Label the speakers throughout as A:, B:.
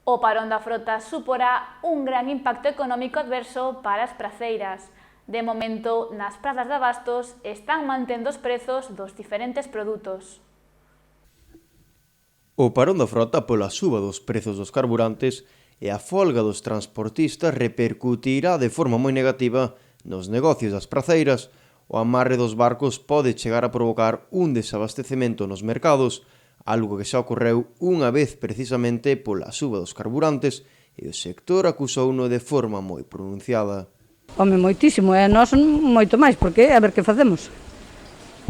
A: O parón da frota suporá un gran impacto económico adverso para as praceiras. De momento, nas prazas de abastos están mantendo os prezos dos diferentes produtos.
B: O parón da frota pola suba dos prezos dos carburantes e a folga dos transportistas repercutirá de forma moi negativa nos negocios das praceiras. O amarre dos barcos pode chegar a provocar un desabastecemento nos mercados, algo que xa ocorreu unha vez precisamente pola suba dos carburantes, e o sector acusouno de forma moi pronunciada.
C: Home, moitísimo, e nós moito máis, porque a ver que facemos.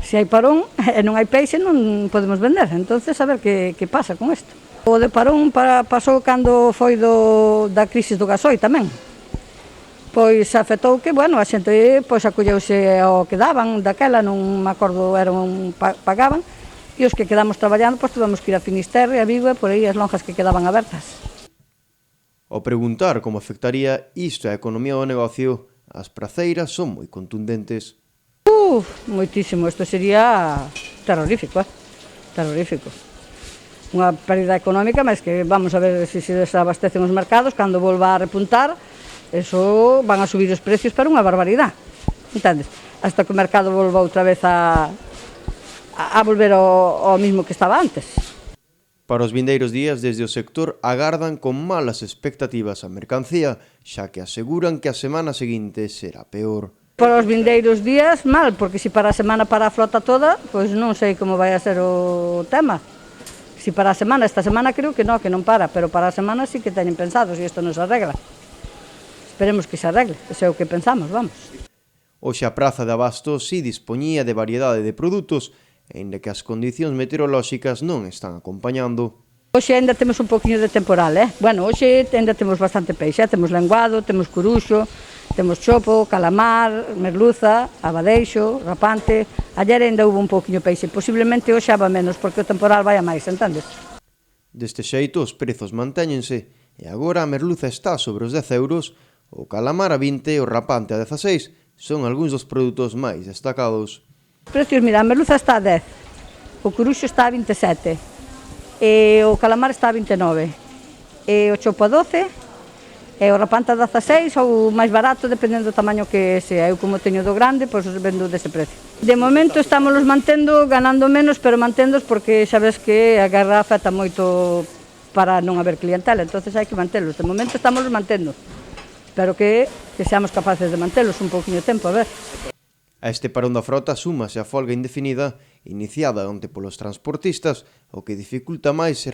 C: Se hai parón e non hai peixe non podemos vender, entonces a ver que pasa con isto. O de parón pasou cando foi da crisis do gasoil tamén. Pois afectou que, bueno, a xente pois acolleuse ao que daban, daquela non me acordo, pagaban, e os que quedamos traballando, pois tivemos que ir a Finisterre, a Vigo e por aí as lonjas que quedaban abertas.
B: Ao preguntar como afectaría isto á economía do negocio, as praceiras son moi contundentes.
C: Moitísimo, isto sería terrorífico, terrorífico. Unha pérdida económica, mas que vamos a ver se desabastecen os mercados, cando volva a repuntar, eso van a subir os precios para unha barbaridade, entendes? Hasta que o mercado volva outra vez a volver ao mismo que estaba antes.
B: Para os vindeiros días, desde o sector agardan con malas expectativas a mercancía, xa que aseguran que a semana seguinte será peor.
C: Para os vindeiros días, mal, porque se para a semana para a flota toda, pois non sei como vai a ser o tema. Se para a semana, esta semana creo que non para, pero para a semana sí que teñen pensado, se isto non se arregla. Esperemos que se arregle, ese é o que pensamos, vamos.
B: Hoxe a praza de abastos si dispoñía de variedade de produtos, aínda que as condicións meteorolóxicas non están acompañando.
C: Hoxe ainda temos un poquinho de temporal, Bueno, hoxe ainda temos bastante peixe, temos lenguado, temos curuxo, temos chopo, calamar, merluza, abadeixo, rapante. Ayer ainda hubo un poquinho peixe, posiblemente hoxe haba menos, porque o temporal vai a máis, entendes?
B: Deste xeito, os prezos mantéñense, e agora a merluza está sobre os 10 euros, o calamar a 20 e o rapante a 16, son algúns dos produtos máis destacados.
C: Precios, mira, a merluza está a 10, o curuxo está a 27, e o calamar está a 29, e o chopo a 12, e o rapante a 16, ou máis barato, dependendo do tamaño que sea. Eu como teño do grande, pois os vendo dese precio. De momento estamos mantendo, ganando menos, pero mantendos porque sabes que a guerra afecta moito para non haber clientela, entonces hai que mantelos. De momento estamos mantendo, pero que seamos capaces de mantelos un pouquinho de tempo, a ver.
B: A este parón da frota súmase a folga indefinida iniciada onte polos transportistas, o que dificulta máis